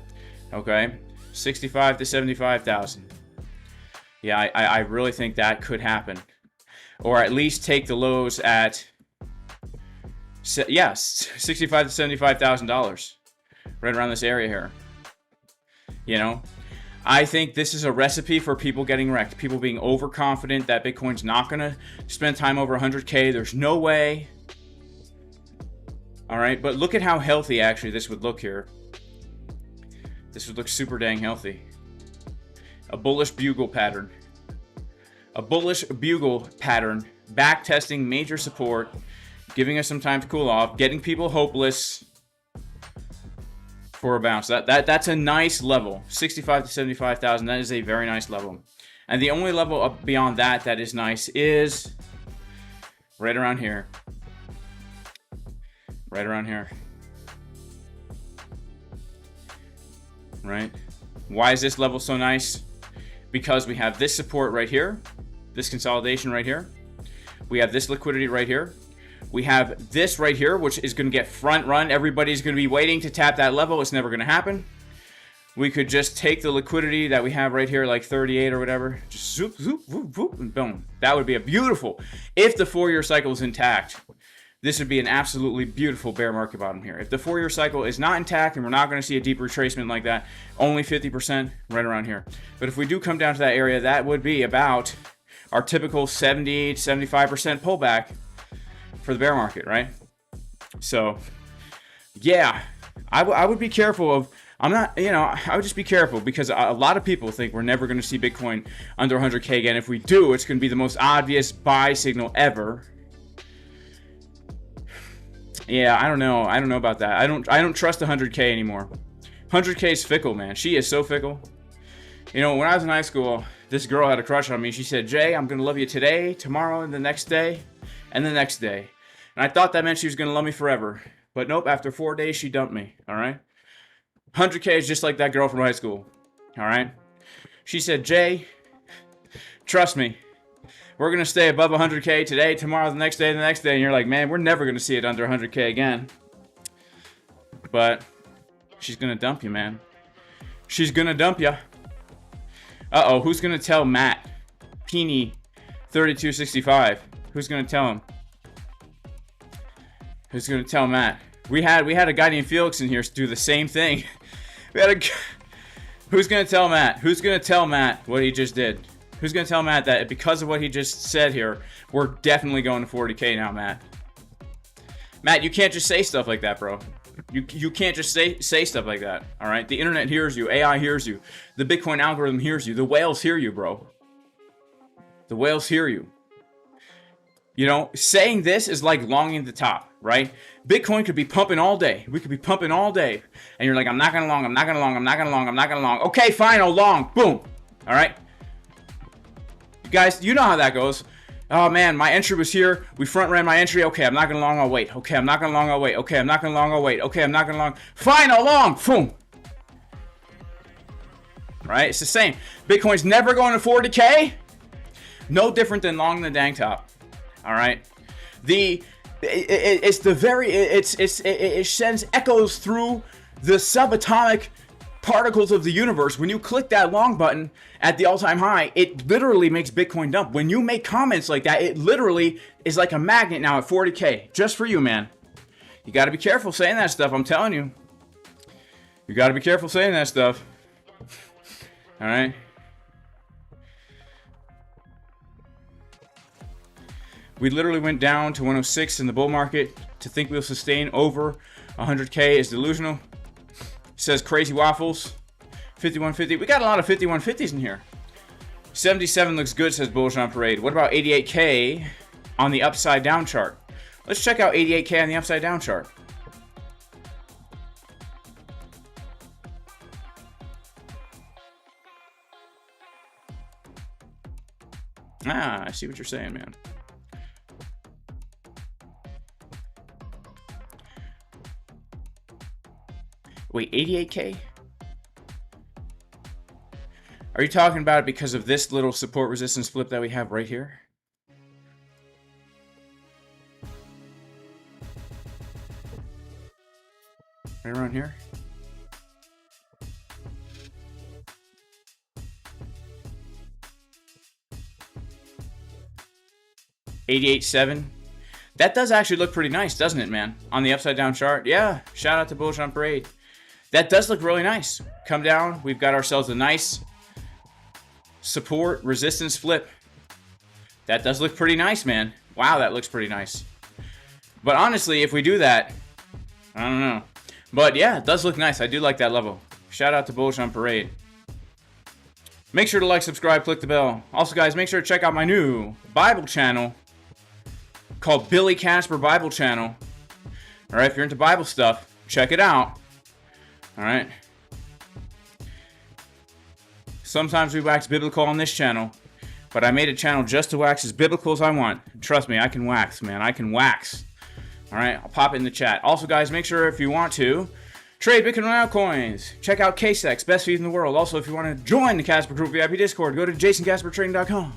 okay? 65 to 75,000. Yeah, I really think that could happen. Or at least take the lows at, yes, $65 to $75,000. Right around this area here. You know? I think this is a recipe for people getting wrecked. People being overconfident that Bitcoin's not going to spend time over 100K. There's no way. All right, but look at how healthy actually this would look here. This would look super dang healthy. A bullish bugle pattern. A bullish bugle pattern. Back testing major support. Giving us some time to cool off. Getting people hopeless for a bounce. That's a nice level. 65 to 75,000. That is a very nice level. And the only level up beyond that that is nice is right around here. Right around here. Right? Why is this level so nice? Because we have this support right here, this consolidation right here. We have this liquidity right here. We have this right here, which is going to get front run. Everybody's going to be waiting to tap that level. It's never going to happen. We could just take the liquidity that we have right here, like 38 or whatever. Just zoop, zoop, whoop, whoop, and boom. That would be a beautiful, if the 4-year cycle is intact, this would be an absolutely beautiful bear market bottom here. If the 4-year cycle is not intact and we're not going to see a deep retracement like that, only 50% right around here. But if we do come down to that area, that would be about our typical 70 to 75% pullback for the bear market, right? So, yeah, I would be careful of, I'm not, you know, I would just be careful because a lot of people think we're never going to see Bitcoin under 100K again. If we do, it's going to be the most obvious buy signal ever. Yeah, I don't know. I don't know about that. I don't trust 100K anymore. 100K is fickle, man. She is so fickle. You know, when I was in high school, this girl had a crush on me. She said, Jay, I'm going to love you today, tomorrow, and the next day, and the next day. And I thought that meant she was going to love me forever. But nope, after 4 days, she dumped me, all right? 100K is just like that girl from high school, all right? She said, Jay, trust me. We're going to stay above 100K today, tomorrow, the next day, and the next day. And you're like, man, we're never going to see it under 100K again. But she's going to dump you, man. She's going to dump you. Uh-oh, who's going to tell Matt? Peony 3265. Who's going to tell him? Who's going to tell Matt? We had a guy named Felix in here do the same thing. Who's going to tell Matt? Who's going to tell Matt what he just did? Who's going to tell Matt that because of what he just said here, we're definitely going to 40K now, Matt? Matt, you can't just say stuff like that, bro. You can't just say stuff like that, all right? The internet hears you. AI hears you. The Bitcoin algorithm hears you. The whales hear you, bro. The whales hear you. You know, saying this is like longing the top, right? Bitcoin could be pumping all day. We could be pumping all day. And you're like, I'm not going to long, I'm not going to long, I'm not going to long, I'm not going to long. Okay, fine, I'll long. Boom. All right? Guys, you know how that goes. Oh man, my entry was here. We front ran my entry. Okay, I'm not gonna long, I'll wait. Okay, I'm not gonna long, I'll wait. Okay, I'm not gonna long, I'll wait. Okay, I'm not gonna long. Fine, I'll long. Boom. Right? It's the same. Bitcoin's never going to 40K. No different than long the dang top. All right. It sends echoes through the subatomic particles of the universe. When you click that long button at the all-time high, it literally makes Bitcoin dump. When you make comments like that, it literally is like a magnet now at 40K. Just for you, man. You got to be careful saying that stuff, I'm telling you. You got to be careful saying that stuff. All right. We literally went down to 106 in the bull market. To think we'll sustain over 100K is delusional. Says Crazy Waffles. 5150. We got a lot of 5150s in here. 77 looks good, says Bullish on Parade. What about 88K on the upside down chart? Let's check out 88K on the upside down chart. Ah, I see what you're saying, man. Wait, 88K? Are you talking about it because of this little support resistance flip that we have right here? Right around here? $88.7. That does actually look pretty nice, doesn't it, man? On the upside down chart. Yeah, shout out to Bullish on Parade. That does look really nice. Come down, we've got ourselves a nice support resistance flip. That does look pretty nice, man. Wow, that looks pretty nice. But honestly, if we do that, I don't know. But yeah, it does look nice. I do like that level. Shout out to Bullish on Parade. Make sure to like, subscribe, click the bell. Also, guys, make sure to check out my new Bible channel called Billy Casper Bible Channel. All right, if you're into Bible stuff, check it out. All right. Sometimes we wax biblical on this channel, but I made a channel just to wax as biblical as I want. Trust me, I can wax, man. I can wax. All right, I'll pop it in the chat. Also, guys, make sure if you want to trade Bitcoin and Altcoins, check out KCEX, best fees in the world. Also, if you want to join the Casper Group VIP Discord, go to jasoncaspertrading.com.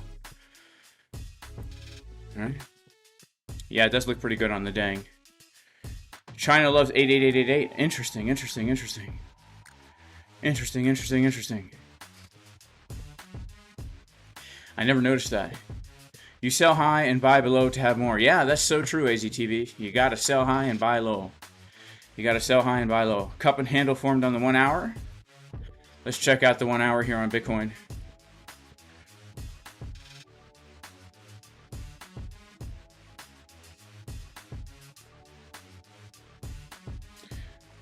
All right. Yeah, it does look pretty good on the dang. China loves 88888. Interesting, interesting, interesting. Interesting, interesting, interesting. I never noticed that. You sell high and buy below to have more. Yeah, that's so true, AZTV. You gotta sell high and buy low. You gotta sell high and buy low. Cup and handle formed on the 1 hour. Let's check out the 1 hour here on Bitcoin.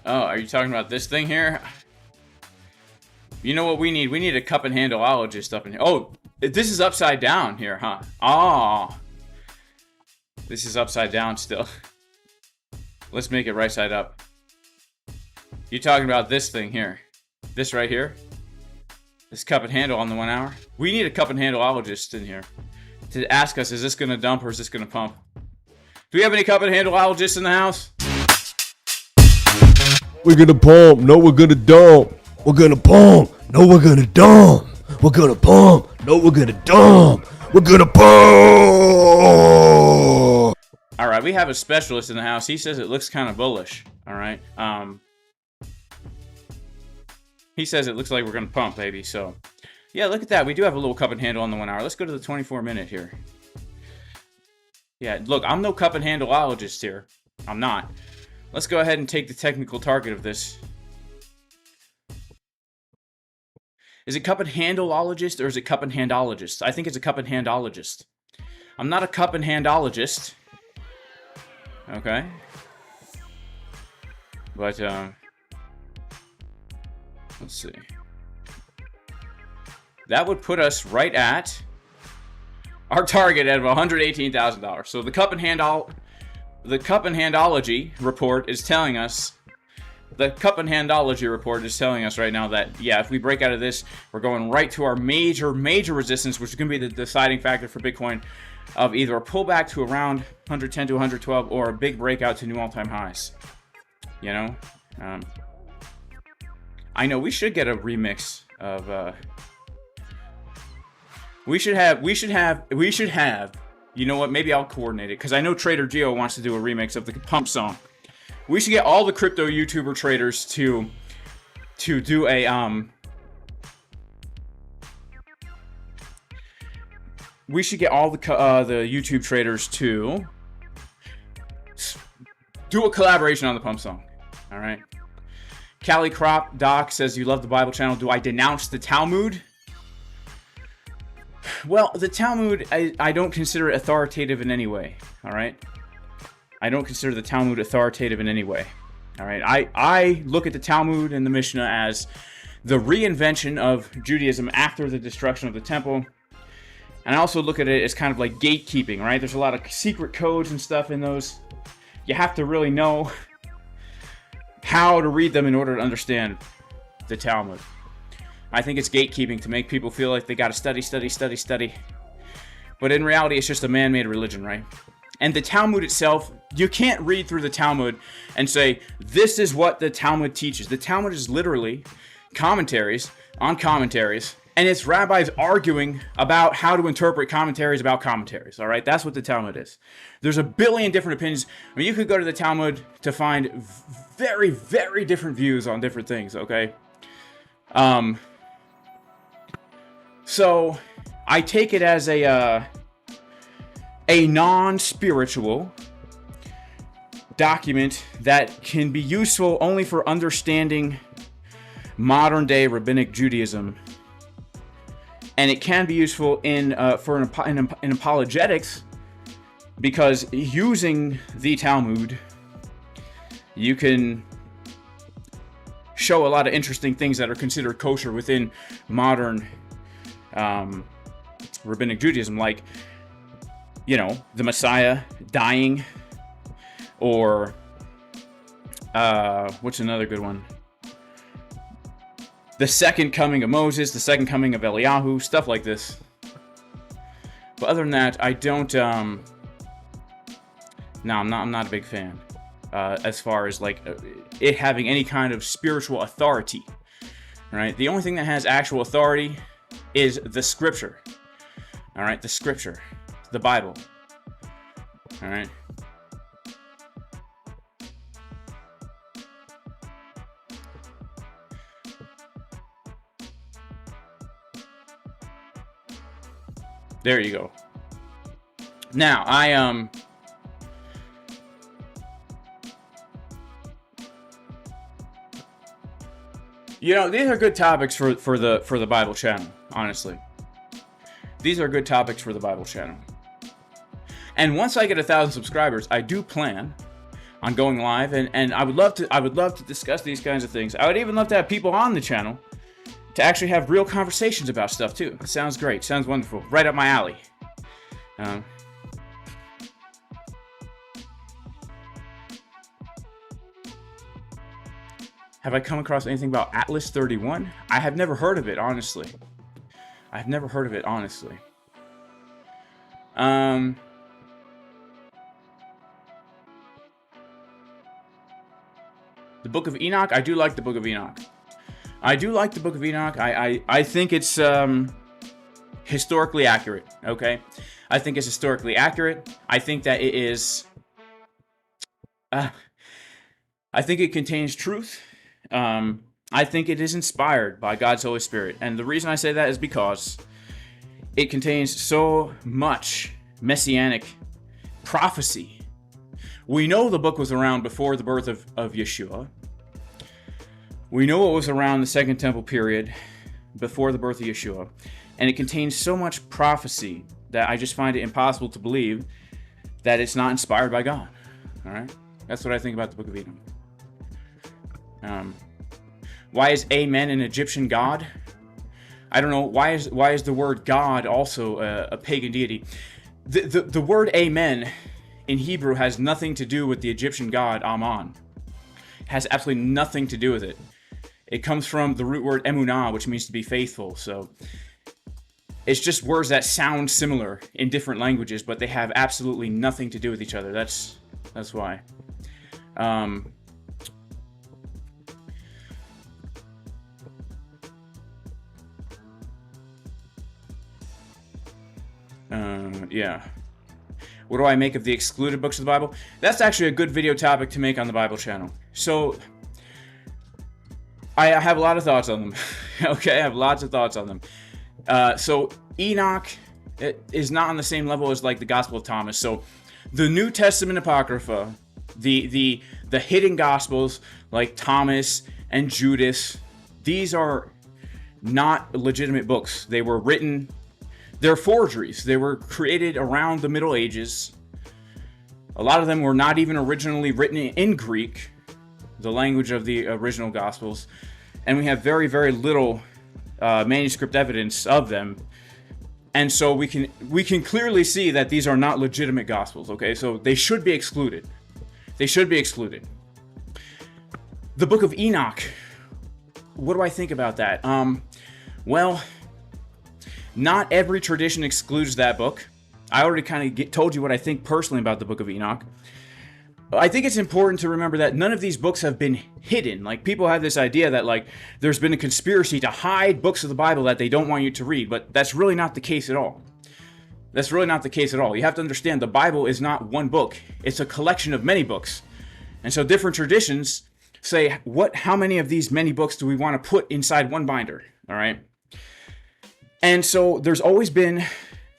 Oh, are you talking about this thing here? You know what we need? We need a cup and handleologist up in here. Oh, this is upside down here, huh? Oh. This is upside down still. Let's make it right side up. You talking about this thing here? This right here? This cup and handle on the 1 hour? We need a cup and handleologist in here to ask us, is this going to dump or is this going to pump? Do we have any cup and handleologists in the house? We're gonna pump, no we're gonna dump. We're gonna pump, no we're gonna dump. We're gonna pump, no we're gonna dump. We're gonna pump. Alright, we have a specialist in the house. He says it looks kind of bullish. Alright. He says it looks like we're gonna pump, baby. So yeah, look at that. We do have a little cup and handle on the 1 hour. Let's go to the 24-minute here. Yeah, look, I'm no cup and handleologist here. I'm not. Let's go ahead and take the technical target of this. Is it cup and handleologist or is it cup and handologist? I think it's a cup and handologist. I'm not a cup and handologist. Okay. But, let's see. That would put us right at our target at $118,000. So the cup and handology report is telling us, right now that, yeah, if we break out of this, we're going right to our major resistance, which is going to be the deciding factor for Bitcoin, of either a pullback to around 110 to 112 or a big breakout to new all-time highs. You know? I know we should get a remix of, we should have, you know what, maybe I'll coordinate it, because I know Trader Geo wants to do a remix of the pump song. We should get all the crypto YouTuber traders to do a, we should get all the YouTube traders to do a collaboration on the pump song. All right. Cali Crop Doc says, you love the Bible channel. Do I denounce the Talmud? Well, the Talmud, I don't consider it authoritative in any way, all right? I don't consider the Talmud authoritative in any way, all right? I look at the Talmud and the Mishnah as the reinvention of Judaism after the destruction of the temple. And I also look at it as kind of like gatekeeping, right? There's a lot of secret codes and stuff in those. You have to really know how to read them in order to understand the Talmud. I think it's gatekeeping to make people feel like they got to study. But in reality, it's just a man-made religion, right? And the Talmud itself, you can't read through the Talmud and say, this is what the Talmud teaches. The Talmud is literally commentaries on commentaries, and it's rabbis arguing about how to interpret commentaries about commentaries, all right? That's what the Talmud is. There's a billion different opinions. I mean, you could go to the Talmud to find very, very different views on different things, okay? So I take it as a non-spiritual document that can be useful only for understanding modern-day rabbinic Judaism, and it can be useful in apologetics, because using the Talmud, you can show a lot of interesting things that are considered kosher within modern rabbinic Judaism, like, you know, the Messiah dying, or what's another good one? The second coming of Moses, the second coming of Eliyahu, stuff like this. But other than that, I don't. No, I'm not a big fan. As far as like it having any kind of spiritual authority, right? The only thing that has actual authority is the Scripture. All right, the Scripture, the Bible. All right. There you go. Now, you know, these are good topics for the Bible channel, honestly. These are good topics for the Bible channel. And once I get 1,000 subscribers, I do plan on going live, and I would love to discuss these kinds of things. I would even love to have people on the channel to actually have real conversations about stuff too. It sounds great. Sounds wonderful. Right up my alley. Have I come across anything about Atlas 31? I have never heard of it, honestly. I've never heard of it, honestly. The Book of Enoch? I do like the Book of Enoch. I think it's historically accurate, okay? I think it's historically accurate. I think that it is... I think it contains truth. I think it is inspired by God's Holy Spirit. And the reason I say that is because it contains so much messianic prophecy. We know the book was around before the birth of Yeshua. We know it was around the Second Temple period, before the birth of Yeshua. And it contains so much prophecy that I just find it impossible to believe that it's not inspired by God. All right? That's what I think about the Book of Enoch. Why is Amen an Egyptian god? I don't know. Why is the word God also a pagan deity? The word Amen in Hebrew has nothing to do with the Egyptian god Ammon. It has absolutely nothing to do with it. It comes from the root word emunah, which means to be faithful. So it's just words that sound similar in different languages, but they have absolutely nothing to do with each other. That's why. Yeah. What do I make of the excluded books of the Bible? That's actually a good video topic to make on the Bible channel. So I have a lot of thoughts on them. Okay, I have lots of thoughts on them. So Enoch is not on the same level as like the Gospel of Thomas. So the New Testament Apocrypha, the hidden Gospels like Thomas and Judas. These are not legitimate books. They were written, they're forgeries. They were created around the Middle Ages. A lot of them were not even originally written in Greek, the language of the original Gospels. And we have very, very little manuscript evidence of them. And so we can clearly see that these are not legitimate Gospels, okay? So they should be excluded. They should be excluded. The Book of Enoch. What do I think about that? Well, not every tradition excludes that book. I already kind of told you what I think personally about the Book of Enoch. I think it's important to remember that none of these books have been hidden. Like, people have this idea that, like, there's been a conspiracy to hide books of the Bible that they don't want you to read, but that's really not the case at all. That's really not the case at all. You have to understand the Bible is not one book. It's a collection of many books. And so different traditions say, how many of these many books do we want to put inside one binder? All right. And so there's always been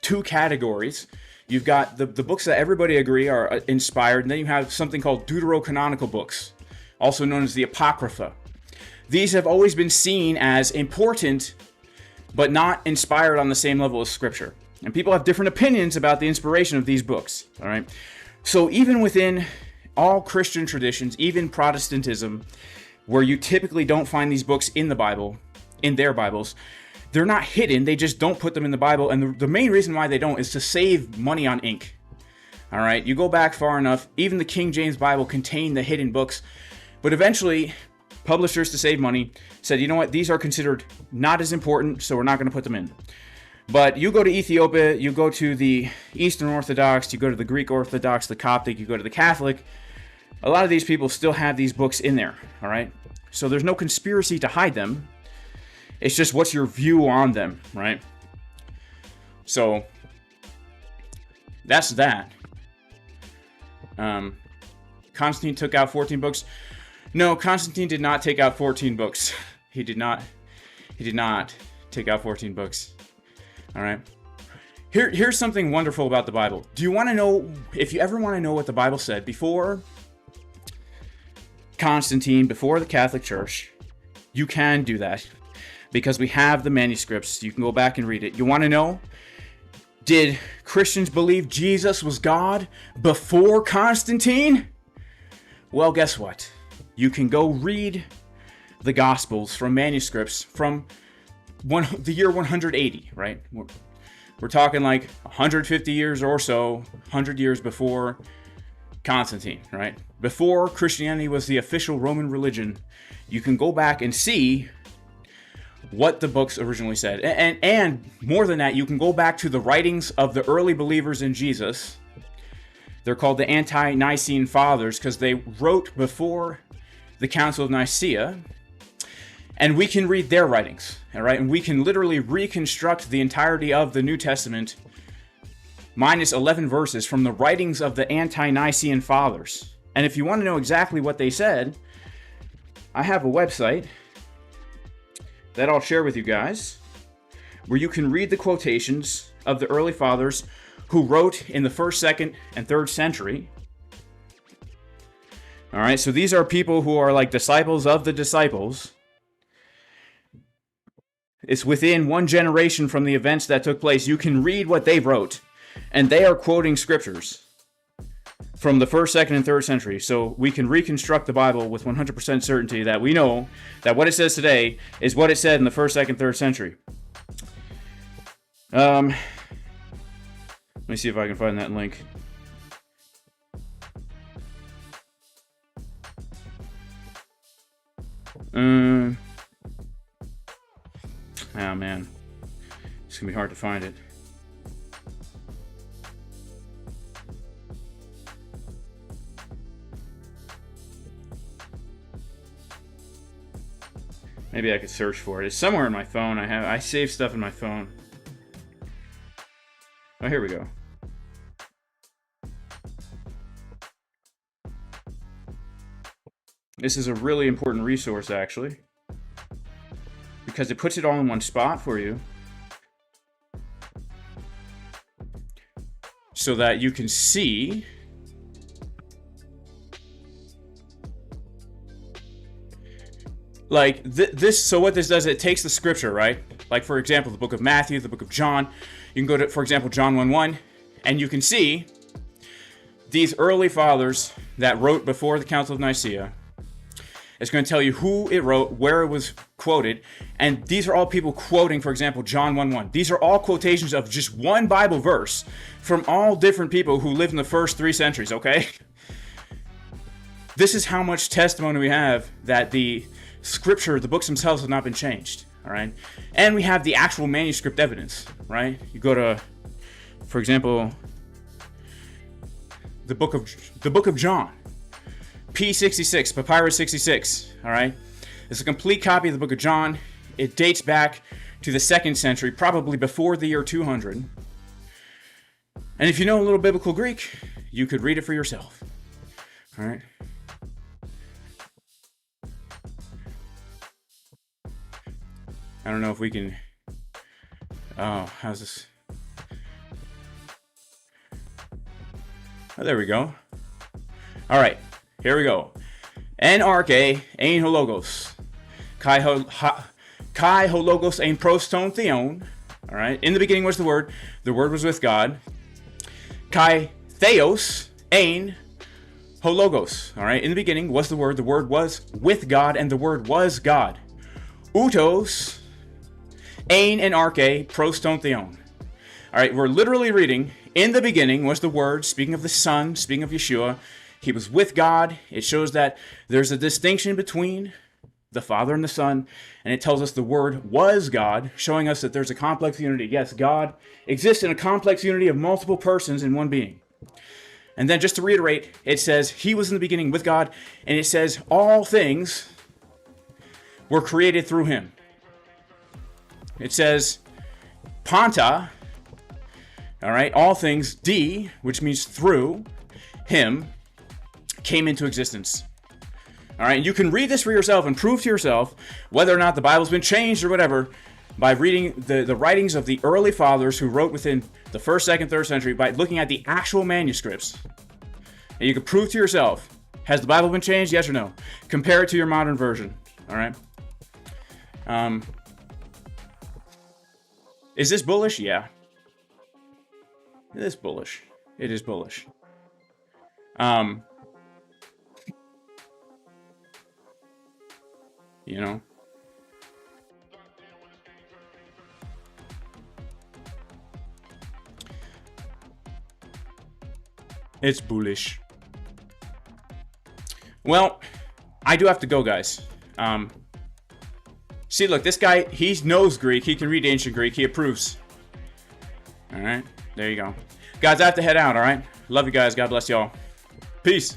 two categories. You've got the books that everybody agree are inspired, and then you have something called deuterocanonical books, also known as the Apocrypha. These have always been seen as important, but not inspired on the same level as Scripture. And people have different opinions about the inspiration of these books, all right? So even within all Christian traditions, even Protestantism, where you typically don't find these books in the Bible, in their Bibles, they're not hidden, they just don't put them in the Bible, and the main reason why they don't is to save money on ink. All right, you go back far enough, even the King James Bible contained the hidden books, but eventually, publishers, to save money, said, you know what, these are considered not as important, so we're not going to put them in. But you go to Ethiopia, you go to the Eastern Orthodox, you go to the Greek Orthodox, the Coptic, you go to the Catholic, a lot of these people still have these books in there, all right? So there's no conspiracy to hide them. It's just what's your view on them, right? So that's that. Constantine took out 14 books. No, Constantine did not take out 14 books. He did not take out 14 books. All right. Here's something wonderful about the Bible. Do you want to know, if you ever want to know what the Bible said before Constantine, before the Catholic Church, you can do that. Because we have the manuscripts. You can go back and read it. You want to know? Did Christians believe Jesus was God before Constantine? Well, guess what? You can go read the Gospels from manuscripts from the year 180, right? We're talking like 150 years or so, 100 years before Constantine, right? Before Christianity was the official Roman religion. You can go back and see what the books originally said. And more than that, you can go back to the writings of the early believers in Jesus. They're called the Ante-Nicene Fathers because they wrote before the Council of Nicaea. And we can read their writings, all right? And we can literally reconstruct the entirety of the New Testament minus 11 verses from the writings of the Ante-Nicene Fathers. And if you want to know exactly what they said, I have a website that I'll share with you guys, where you can read the quotations of the early fathers who wrote in the 1st, 2nd, and 3rd century. All right, so these are people who are like disciples of the disciples. It's within one generation from the events that took place. You can read what they wrote, and they are quoting scriptures from the 1st, 2nd, and 3rd century. So we can reconstruct the Bible with 100% certainty that we know that what it says today is what it said in the 1st, 2nd, 3rd century. Let me see if I can find that link. Oh man, it's gonna be hard to find it. Maybe I could search for it. It's somewhere in my phone. I save stuff in my phone. Oh, here we go. This is a really important resource, actually, because it puts it all in one spot for you, so that you can see Like this, so what this does, it takes the scripture, right? Like for example, the book of Matthew, the book of John. You can go to, for example, John 1:1, and you can see these early fathers that wrote before the Council of Nicaea. It's going to tell you who it wrote, where it was quoted, and these are all people quoting, for example, John 1:1. These are all quotations of just one Bible verse from all different people who lived in the first 3 centuries, okay? This is how much testimony we have that the scripture, the books themselves, have not been changed, all right? And we have the actual manuscript evidence, right? You go to, for example, the book of John, P66, Papyrus 66, all right? It's a complete copy of the book of John. It dates back to the 2nd century, probably before the year 200. And if you know a little biblical Greek, you could read it for yourself, all right? I don't know if we can... Oh, how's this? Oh, there we go. All right, here we go. ANTARCTIC ein hologos. Kai hologos ein proston theon. All right, in the beginning was the Word. The Word was with God. Kai theos ein hologos. All right, in the beginning was the Word. The Word was with God, and the Word was God. Utos ein anarche proston theon. All right, we're literally reading, in the beginning was the Word, speaking of the Son, speaking of Yeshua. He was with God. It shows that there's a distinction between the Father and the Son, and it tells us the Word was God, showing us that there's a complex unity. Yes, God exists in a complex unity of multiple persons in one being. And then just to reiterate, it says He was in the beginning with God, and it says all things were created through Him. It says Panta, all right, all things, D, which means through Him, came into existence. All right, you can read this for yourself and prove to yourself whether or not the Bible's been changed or whatever by reading the writings of the early fathers who wrote within the 1st, 2nd, 3rd century, by looking at the actual manuscripts. And you can prove to yourself, has the Bible been changed, yes or no? Compare it to your modern version, all right? Is this bullish? Yeah. It is bullish. It is bullish. You know? It's bullish. Well, I do have to go, guys. See, look, this guy, he knows Greek. He can read ancient Greek. He approves. All right, there you go. Guys, I have to head out, all right? Love you guys. God bless y'all. Peace.